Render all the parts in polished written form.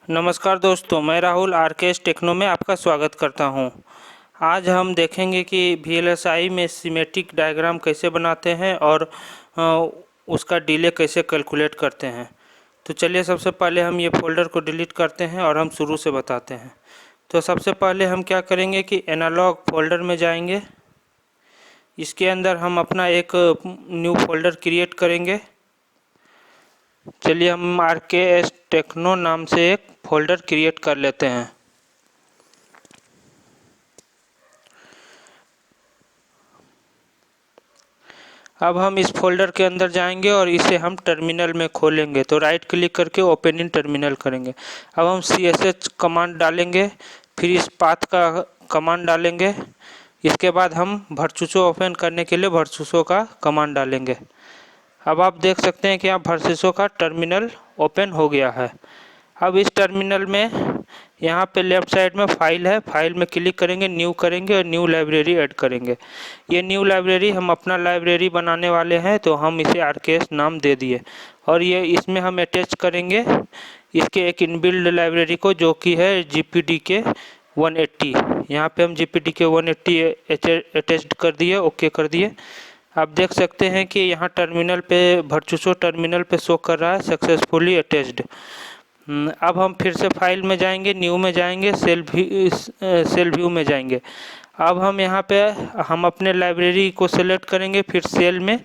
नमस्कार दोस्तों, मैं राहुल आरकेएस टेक्नो में आपका स्वागत करता हूं। आज हम देखेंगे कि वीएलएसआई में सिमेट्रिक डायग्राम कैसे बनाते हैं और उसका डिले कैसे कैलकुलेट करते हैं। तो चलिए सबसे पहले हम ये फ़ोल्डर को डिलीट करते हैं और हम शुरू से बताते हैं। तो सबसे पहले हम क्या करेंगे कि एनालॉग फोल्डर में जाएंगे। इसके अंदर हम अपना एक न्यू फोल्डर क्रिएट करेंगे। चलिए हम आरकेएस टेक्नो नाम से एक फ़ोल्डर क्रिएट कर लेते हैं। अब हम इस फोल्डर के अंदर जाएंगे और इसे हम टर्मिनल में खोलेंगे। तो राइट क्लिक करके ओपन इन टर्मिनल करेंगे। अब हम CSH कमांड डालेंगे, फिर इस पाथ का कमांड डालेंगे। इसके बाद हम वर्चुसो ओपन करने के लिए वर्चुसो का कमांड डालेंगे। अब आप देख सकते हैं कि आप वर्चुसो का टर्मिनल ओपन हो गया है। अब इस टर्मिनल में यहाँ पे लेफ़्ट साइड में फाइल है, फाइल में क्लिक करेंगे, न्यू करेंगे और न्यू लाइब्रेरी ऐड करेंगे। ये न्यू लाइब्रेरी हम अपना लाइब्रेरी बनाने वाले हैं, तो हम इसे आरकेएस नाम दे दिए और ये इसमें हम अटैच करेंगे इसके एक इनबिल्ड लाइब्रेरी को, जो कि है GPDK 180। यहाँ पे हम GPDK 180 अटैच्ड कर दिए, ओके कर दिए। आप देख सकते हैं कि यहाँ टर्मिनल पे वर्चुसो टर्मिनल पे शो कर रहा है सक्सेसफुली अटैच्ड। अब हम फिर से फाइल में जाएंगे, न्यू में जाएंगे, सेल व्यू में जाएंगे। अब हम यहाँ पे हम अपने लाइब्रेरी को सेलेक्ट करेंगे, फिर सेल में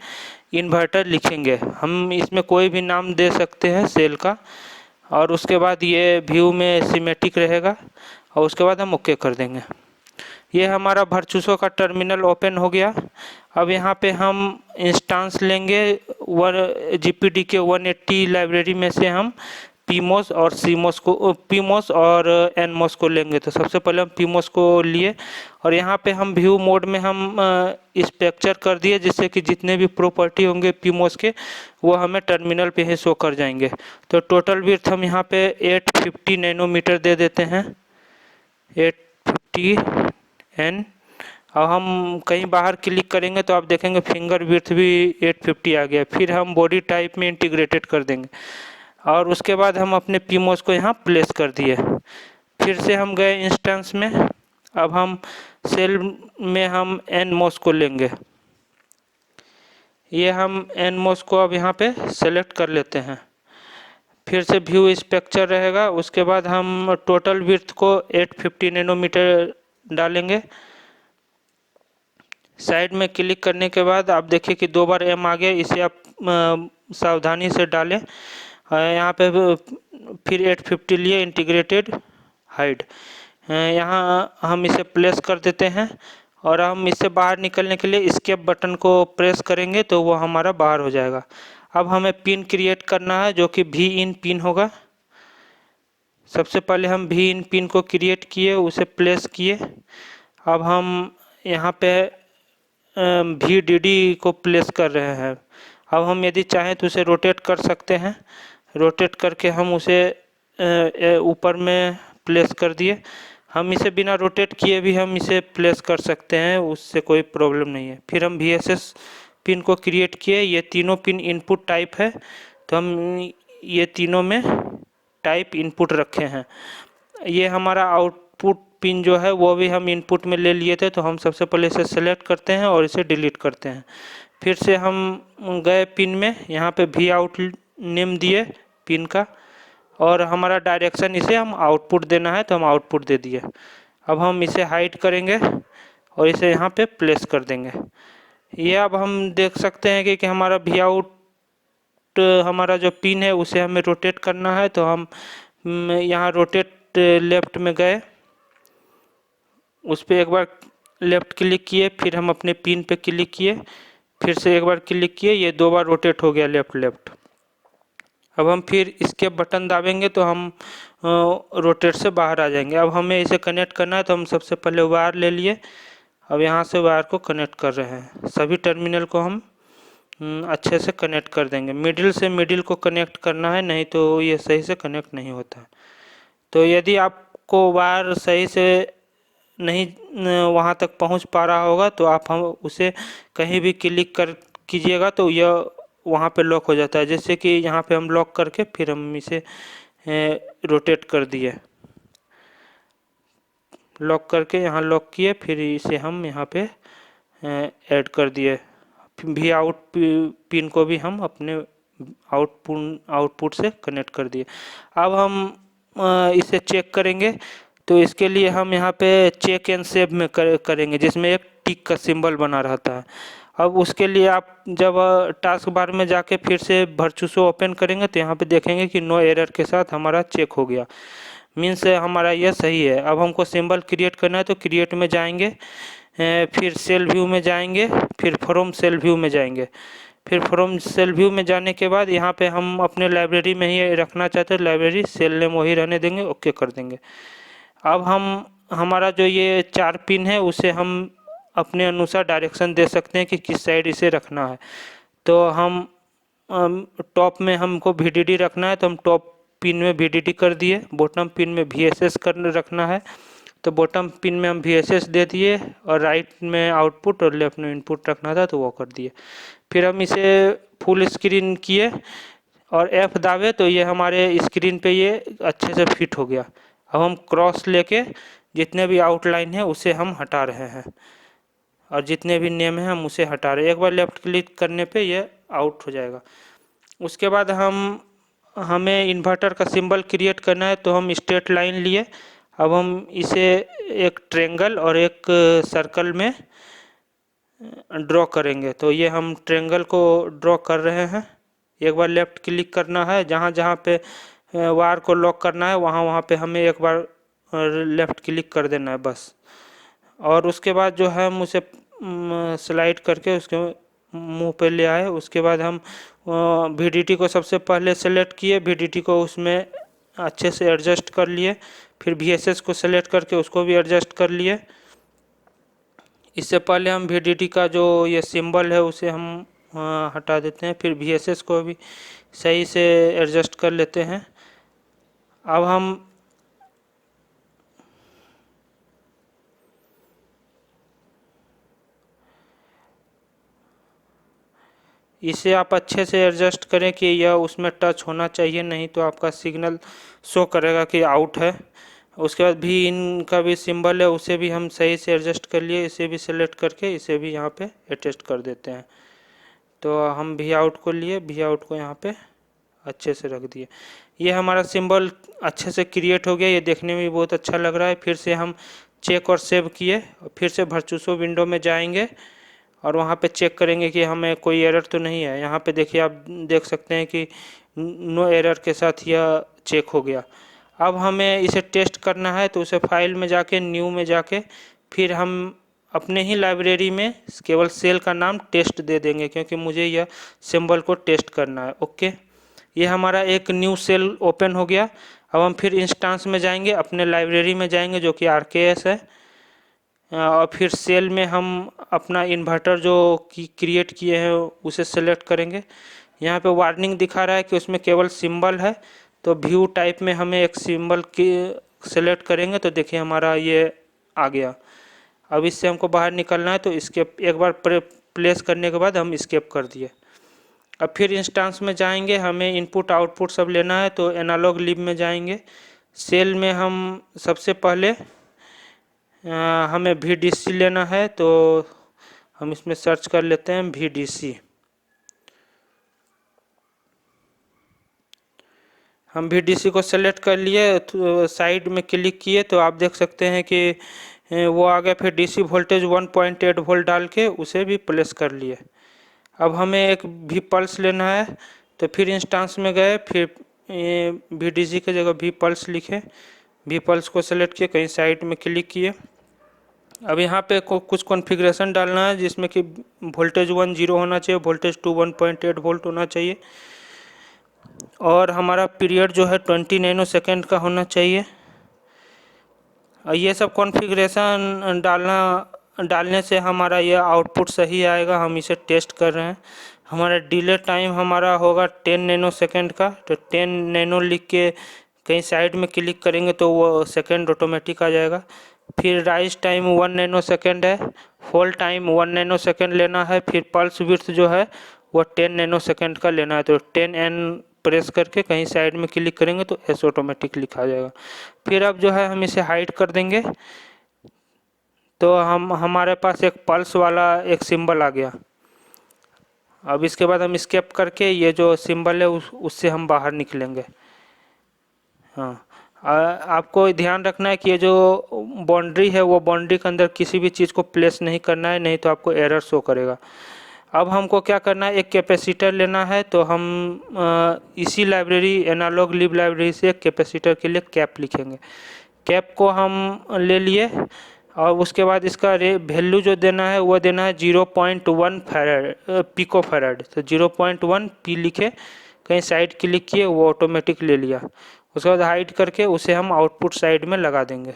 इन्वर्टर लिखेंगे। हम इसमें कोई भी नाम दे सकते हैं सेल का, और उसके बाद ये व्यू में सिमेट्रिक रहेगा और उसके बाद हम ओके कर देंगे। ये हमारा वर्चुसो का टर्मिनल ओपन हो गया। अब यहाँ पे हम इंस्टेंस लेंगे GPDK 180 लाइब्रेरी में से हम पीमोस और पीमोस और एनमोस को लेंगे। तो सबसे पहले हम पीमोस को लिए और यहाँ पे हम व्यू मोड में हम स्ट्रक्चर कर दिए, जिससे कि जितने भी प्रॉपर्टी होंगे पीमोस के वो हमें टर्मिनल पे ही शो कर जाएंगे। तो टोटल विड्थ हम यहाँ पे 850 नैनोमीटर दे देते हैं, 850 एन। अब हम कहीं बाहर क्लिक करेंगे तो आप देखेंगे फिंगर विड्थ भी 850 आ गया। फिर हम बॉडी टाइप में इंटीग्रेटेड कर देंगे और उसके बाद हम अपने पीमोस को यहाँ प्लेस कर दिए। फिर से हम गए इंस्टेंस में। अब हम सेल में हम एनमोस को लेंगे। ये हम एनमोस को अब यहाँ पे सेलेक्ट कर लेते हैं। फिर से व्यू स्ट्रक्चर रहेगा। उसके बाद हम टोटल विड्थ को 850 नैनोमीटर डालेंगे। साइड में क्लिक करने के बाद आप देखिए कि 2 बार M आ गया, इसे आप सावधानी से डालें। यहाँ पे फिर 850 लिए इंटीग्रेटेड हाइड, यहाँ हम इसे प्लेस कर देते हैं और हम इससे बाहर निकलने के लिए एस्केप बटन को प्रेस करेंगे तो वो हमारा बाहर हो जाएगा। अब हमें पिन क्रिएट करना है, जो कि V-in पिन होगा। सबसे पहले हम V-in पिन को क्रिएट किए, उसे प्लेस किए। अब हम यहाँ पे VDD को प्लेस कर रहे हैं। अब हम यदि चाहें तो उसे रोटेट कर सकते हैं। रोटेट करके हम उसे ऊपर में प्लेस कर दिए। हम इसे बिना रोटेट किए भी हम इसे प्लेस कर सकते हैं, उससे कोई प्रॉब्लम नहीं है। फिर हम VSS पिन को क्रिएट किए। ये तीनों पिन इनपुट टाइप है, तो हम ये तीनों में टाइप इनपुट रखे हैं। ये हमारा आउटपुट पिन जो है वो भी हम इनपुट में ले लिए थे, तो हम सबसे पहले इसे सेलेक्ट करते हैं और इसे डिलीट करते हैं। फिर से हम गए पिन में, यहाँ पे V आउट नेम दिए पिन का, और हमारा डायरेक्शन इसे हम आउटपुट देना है तो हम आउटपुट दे दिए। अब हम इसे हाइड करेंगे और इसे यहाँ पे प्लेस कर देंगे। ये अब हम देख सकते हैं कि हमारा V आउट हमारा जो पिन है उसे हमें रोटेट करना है, तो हम यहाँ रोटेट लेफ्ट में गए, उस पर एक बार लेफ्ट क्लिक किए, फिर हम अपने पिन पे क्लिक किए, फिर से एक बार क्लिक किए, ये 2 बार रोटेट हो गया लेफ्ट। अब हम फिर एस्केप बटन दाबेंगे तो हम रोटेट से बाहर आ जाएंगे। अब हमें इसे कनेक्ट करना है, तो हम सबसे पहले वायर ले लिए। अब यहाँ से वायर को कनेक्ट कर रहे हैं। सभी टर्मिनल को हम अच्छे से कनेक्ट कर देंगे। मिडिल से मिडिल को कनेक्ट करना है, नहीं तो ये सही से कनेक्ट नहीं होता है। तो यदि आपको वायर सही से नहीं वहाँ तक पहुँच पा रहा होगा तो आप हम उसे कहीं भी क्लिक कर कीजिएगा तो यह वहाँ पे लॉक हो जाता है। जैसे कि यहाँ पे हम लॉक करके फिर हम इसे रोटेट कर दिए, लॉक करके यहाँ लॉक किए, फिर इसे हम यहाँ पे ऐड कर दिए। भी आउट पिन को भी हम अपने आउटपुट से कनेक्ट कर दिए। अब हम इसे चेक करेंगे, तो इसके लिए हम यहाँ पे चेक एंड सेव में करेंगे, जिसमें एक टिक का सिंबल बना रहता है। अब उसके लिए आप जब टास्क बार में जाके फिर से वर्चुसो ओपन करेंगे तो यहाँ पे देखेंगे कि नो एरर के साथ हमारा चेक हो गया, मीन्स हमारा यह सही है। अब हमको सिंबल क्रिएट करना है तो क्रिएट में जाएंगे, फिर सेल व्यू में जाएंगे, फिर फ्रॉम सेल व्यू में जाएंगे। फिर फ्रॉम सेल व्यू में जाने के बाद यहाँ पे हम अपने लाइब्रेरी में ही रखना चाहते हैं, लाइब्रेरी सेल नेम वही रहने देंगे, ओके कर देंगे। अब हम हमारा जो ये 4 पिन है उसे हम अपने अनुसार डायरेक्शन दे सकते हैं कि किस साइड इसे रखना है। तो हम टॉप में हमको VDD रखना है तो हम टॉप पिन में VDD कर दिए, बॉटम पिन में VSS कर रखना है तो बॉटम पिन में हम VSS दे दिए, और राइट में आउटपुट और लेफ्ट में इनपुट रखना था तो वो कर दिए। फिर हम इसे फुल स्क्रीन किए और F दाबे तो ये हमारे स्क्रीन पे ये अच्छे से फिट हो गया। अब हम क्रॉस लेके जितने भी आउटलाइन है उसे हम हटा रहे हैं, और जितने भी नेम हैं हम उसे हटा रहे हैं। एक बार लेफ्ट क्लिक करने पे ये आउट हो जाएगा। उसके बाद हमें इन्वर्टर का सिंबल क्रिएट करना है तो हम स्ट्रेट लाइन लिए। अब हम इसे एक ट्रेंगल और एक सर्कल में ड्रॉ करेंगे, तो ये हम ट्रेंगल को ड्रॉ कर रहे हैं। एक बार लेफ्ट क्लिक करना है, जहाँ जहाँ पे वायर को लॉक करना है वहाँ वहाँ पे हमें एक बार लेफ्ट क्लिक कर देना है बस। और उसके बाद जो है हम उसे स्लाइड करके उसके मुंह पे ले आए। उसके बाद हम VDD को सबसे पहले सेलेक्ट किए, VDD को उसमें अच्छे से एडजस्ट कर लिए, फिर VSS को सेलेक्ट करके उसको भी एडजस्ट कर लिए। इससे पहले हम VDD का जो ये सिंबल है उसे हम हटा देते हैं, फिर VSS को भी सही से एडजस्ट कर लेते हैं। अब हम इसे आप अच्छे से एडजस्ट करें कि यह उसमें टच होना चाहिए, नहीं तो आपका सिग्नल शो करेगा कि आउट है। उसके बाद भी इनका भी सिंबल है उसे भी हम सही से एडजस्ट कर लिए, इसे भी सेलेक्ट करके इसे भी यहाँ पे एडजस्ट कर देते हैं। तो हम भी आउट को लिए, भी आउट को यहाँ पे अच्छे से रख दिए। ये हमारा सिंबल अच्छे से क्रिएट हो गया, ये देखने में भी बहुत अच्छा लग रहा है। फिर से हम चेक और सेव किए, फिर से वर्चुसो विंडो में जाएंगे और वहाँ पे चेक करेंगे कि हमें कोई एरर तो नहीं है। यहाँ पे देखिए, आप देख सकते हैं कि नो एरर के साथ यह चेक हो गया। अब हमें इसे टेस्ट करना है तो उसे फाइल में जाके न्यू में जाके फिर हम अपने ही लाइब्रेरी में केवल सेल का नाम टेस्ट दे देंगे, क्योंकि मुझे यह सिंबल को टेस्ट करना है। ओके, ये हमारा एक न्यू सेल ओपन हो गया। अब हम फिर इंस्टांस में जाएंगे, अपने लाइब्रेरी में जाएंगे जो कि RKS है, और फिर सेल में हम अपना इन्वर्टर जो क्रिएट किए हैं उसे सेलेक्ट करेंगे। यहाँ पे वार्निंग दिखा रहा है कि उसमें केवल सिंबल है, तो व्यू टाइप में हमें एक सिंबल की सेलेक्ट करेंगे तो देखिए हमारा ये आ गया। अब इससे हमको बाहर निकलना है तो स्केप एक बार प्लेस करने के बाद हम स्केप कर दिए। अब फिर इंस्टांस में जाएंगे, हमें इनपुट आउटपुट सब लेना है तो एनालॉग लिब में जाएंगे। सेल में हम सबसे पहले हमें VDC लेना है, तो हम इसमें सर्च कर लेते हैं VDC। हम VDC को सेलेक्ट कर लिए, तो साइड में क्लिक किए तो आप देख सकते हैं कि वो आ गया। फिर DC वोल्टेज 1.8 वोल्ट डाल के उसे भी प्लेस कर लिए। अब हमें एक भी पल्स लेना है, तो फिर इंस्टांस में गए, फिर VDC की जगह भी पल्स लिखे, भी पल्स को सेलेक्ट किए, कहीं साइड में क्लिक किए। अब यहाँ पे कुछ कॉन्फ़िगरेशन डालना है, जिसमें कि वोल्टेज 1 0 होना चाहिए, वोल्टेज 2 1.8 वोल्ट होना चाहिए, और हमारा पीरियड जो है 20 नैनो सेकेंड का होना चाहिए। ये सब कॉन्फ़िगरेशन डालने से हमारा ये आउटपुट सही आएगा। हम इसे टेस्ट कर रहे हैं। हमारा डिले टाइम हमारा होगा 10 नैनो सेकेंड का, तो 10 नैनो लिख के कहीं साइड में क्लिक करेंगे तो वो सेकेंड ऑटोमेटिक आ जाएगा। फिर राइज टाइम 1 नैनो सेकेंड है, होल्ड टाइम 1 नैनो सेकेंड लेना है। फिर पल्स विड्थ जो है वो 10 नैनो सेकेंड का लेना है, तो 10 N प्रेस करके कहीं साइड में क्लिक करेंगे तो एस ऑटोमेटिक लिखा जाएगा। फिर अब जो है हम इसे हाइड कर देंगे तो हमारे पास एक पल्स वाला एक सिंबल आ गया। अब इसके बाद हम स्केप करके ये जो सिंबल है उससे हम बाहर निकलेंगे। हाँ, आपको ध्यान रखना है कि ये जो बाउंड्री है वो बाउंड्री के अंदर किसी भी चीज़ को प्लेस नहीं करना है, नहीं तो आपको एरर शो करेगा। अब हमको क्या करना है, एक कैपेसिटर लेना है। तो हम इसी लाइब्रेरी एनालॉग लिब लाइब्रेरी से एक कैपेसिटर के लिए कैप लिखेंगे। कैप को हम ले लिए और उसके बाद इसका वैल्यू जो देना है वो देना है 0.1 फैराड पिको फैराड। तो 0.1 पी लिखे, कहीं साइड क्लिक किए, वो ऑटोमेटिक ले लिया। उसके बाद हाइड करके उसे हम आउटपुट साइड में लगा देंगे।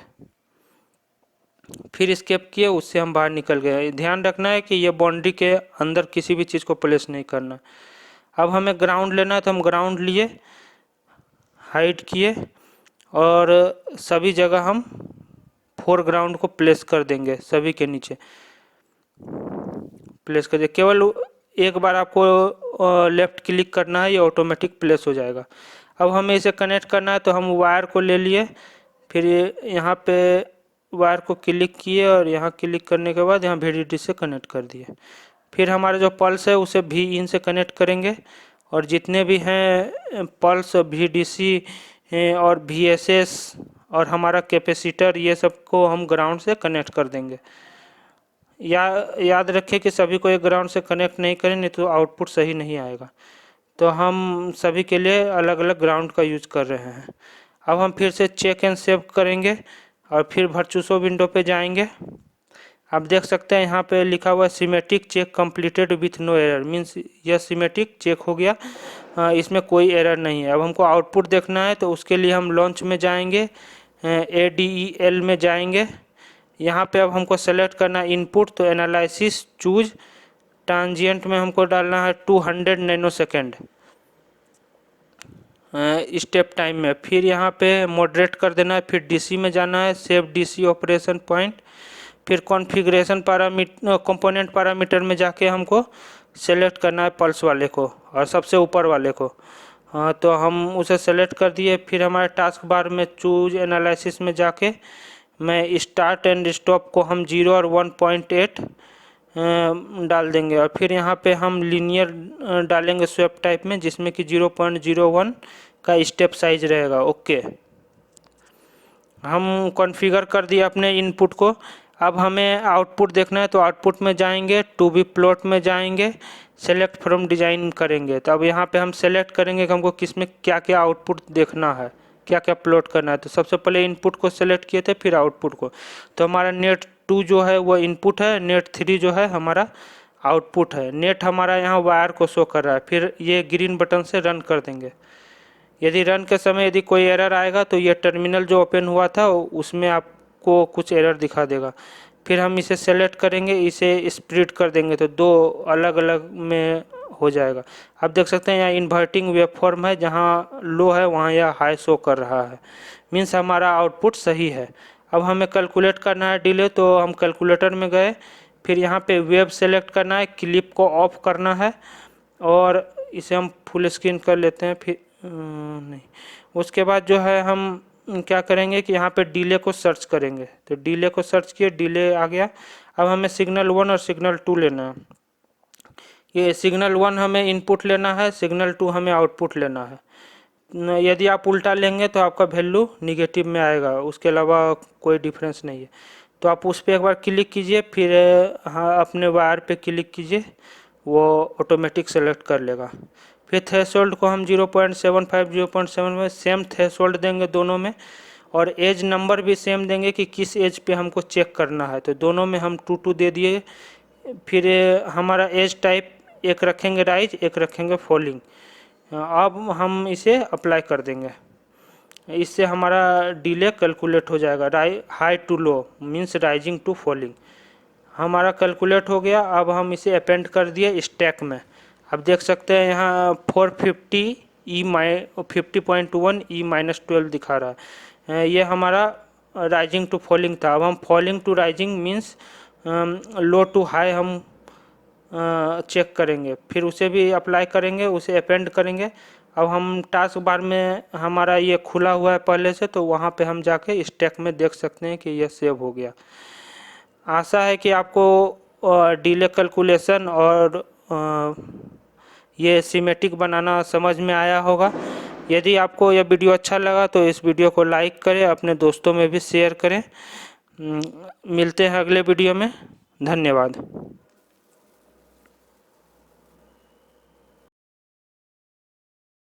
फिर स्केप किए, उससे हम बाहर निकल गए। ध्यान रखना है कि ये बाउंड्री के अंदर किसी भी चीज़ को प्लेस नहीं करना। अब हमें ग्राउंड लेना है तो हम ग्राउंड लिए, हाइड किए और सभी जगह हम फोरग्राउंड को प्लेस कर देंगे, सभी के नीचे प्लेस कर देंगे। केवल एक बार आपको लेफ़्ट क्लिक करना है, ये ऑटोमेटिक प्लेस हो जाएगा। अब हमें इसे कनेक्ट करना है तो हम वायर को ले लिए, फिर यहाँ पे वायर को क्लिक किए और यहाँ क्लिक करने के बाद यहाँ VDD से कनेक्ट कर दिए। फिर हमारा जो पल्स है उसे भी इन से कनेक्ट करेंगे और जितने भी हैं पल्स, VDC और VSS और हमारा कैपेसिटर, ये सबको हम ग्राउंड से कनेक्ट कर देंगे। याद रखें कि सभी को एक ग्राउंड से कनेक्ट नहीं करें, नहीं तो आउटपुट सही नहीं आएगा। तो हम सभी के लिए अलग अलग ग्राउंड का यूज कर रहे हैं। अब हम फिर से चेक एंड सेव करेंगे और फिर वर्चुअसो विंडो पे जाएंगे। आप देख सकते हैं यहाँ पे लिखा हुआ है symmetric check completed with no error, means यह सिमेट्रिक चेक हो गया, इसमें कोई एरर नहीं है। अब हमको आउटपुट देखना है तो उसके लिए हम लॉन्च में जाएंगे, ADEL में जाएंगे। यहाँ पे अब हमको सेलेक्ट करना है इनपुट, तो एनालिसिस चूज ट्रांजिएंट में हमको डालना है 200 नैनोसेकेंड स्टेप टाइम में। फिर यहाँ पे मॉडरेट कर देना है, फिर DC में जाना है, सेव DC ऑपरेशन पॉइंट, फिर कॉन्फ़िगरेशन पैरामीटर, कंपोनेंट पैरामीटर में जाके हमको सेलेक्ट करना है पल्स वाले को और सबसे ऊपर वाले को। तो हम उसे सेलेक्ट कर दिए। फिर हमारे टास्क बार में चूज एनालिसिस में जाके मैं स्टार्ट एंड स्टॉप को हम 0 और 1.8 डाल देंगे और फिर यहाँ पे हम लीनियर डालेंगे स्वेप टाइप में, जिसमें कि 0.01 का स्टेप साइज रहेगा। ओके, हम कॉन्फ़िगर कर दिए अपने इनपुट को। अब हमें आउटपुट देखना है तो आउटपुट में जाएंगे, टू बी प्लॉट में जाएंगे, सेलेक्ट फ्रॉम डिज़ाइन करेंगे। तो अब यहाँ पे हम सेलेक्ट करेंगे कि हमको किस में क्या क्या आउटपुट देखना है, क्या क्या प्लॉट करना है। तो सबसे पहले इनपुट को सेलेक्ट किए थे, फिर आउटपुट को। तो हमारा नेट 2 जो है वो इनपुट है, नेट 3 जो है हमारा आउटपुट है। नेट हमारा यहाँ वायर को शो कर रहा है। फिर ये ग्रीन बटन से रन कर देंगे। यदि रन के समय यदि कोई एरर आएगा तो ये टर्मिनल जो ओपन हुआ था उसमें आपको कुछ एरर दिखा देगा। फिर हम इसे सेलेक्ट करेंगे, इसे स्प्लिट कर देंगे तो 2 अलग अलग में हो जाएगा। आप देख सकते हैं यहाँ इन्वर्टिंग वेवफॉर्म है, जहाँ लो है वहाँ यह हाई शो कर रहा है, मीन्स हमारा आउटपुट सही है। अब हमें कैलकुलेट करना है डिले, तो हम कैलकुलेटर में गए, फिर यहाँ पे वेव सेलेक्ट करना है, क्लिप को ऑफ करना है और इसे हम फुल स्क्रीन कर लेते हैं। फिर नहीं, उसके बाद जो है हम क्या करेंगे कि यहाँ पे डिले को सर्च करेंगे। तो डिले को सर्च किए, डिले आ गया। अब हमें सिग्नल 1 और सिग्नल 2 लेना है। ये सिग्नल 1 हमें इनपुट लेना है, सिग्नल 2 हमें आउटपुट लेना है। यदि आप उल्टा लेंगे तो आपका वैल्यू निगेटिव में आएगा, उसके अलावा कोई डिफरेंस नहीं है। तो आप उस पर एक बार क्लिक कीजिए, फिर हाँ अपने वायर पे क्लिक कीजिए, वो ऑटोमेटिक सेलेक्ट कर लेगा। फिर थ्रेशोल्ड को हम 0.75 0.75 सेम थ्रेशोल्ड देंगे दोनों में, और एज नंबर भी सेम देंगे कि किस एज पे हमको चेक करना है। तो दोनों में हम 2 दे दिए। फिर हमारा एज टाइप एक रखेंगे राइज, एक रखेंगे फॉलिंग। अब हम इसे अप्लाई कर देंगे, इससे हमारा डिले कैलकुलेट हो जाएगा। High to low means rising to falling हमारा कैलकुलेट हो गया। अब हम इसे अपेंड कर दिए स्टैक में। अब देख सकते हैं यहाँ 450 50.1 E-12 दिखा रहा है, ये हमारा राइजिंग टू फॉलिंग था। अब हम falling to rising means low to high हम चेक करेंगे, फिर उसे भी अप्लाई करेंगे, उसे अपेंड करेंगे। अब हम टास्क बार में हमारा ये खुला हुआ है पहले से, तो वहाँ पे हम जाके स्टैक में देख सकते हैं कि ये सेव हो गया। आशा है कि आपको डिले कैलकुलेशन और ये सिमेटिक बनाना समझ में आया होगा। यदि आपको यह वीडियो अच्छा लगा तो इस वीडियो को लाइक करें, अपने दोस्तों में भी शेयर करें। मिलते हैं अगले वीडियो में। धन्यवाद।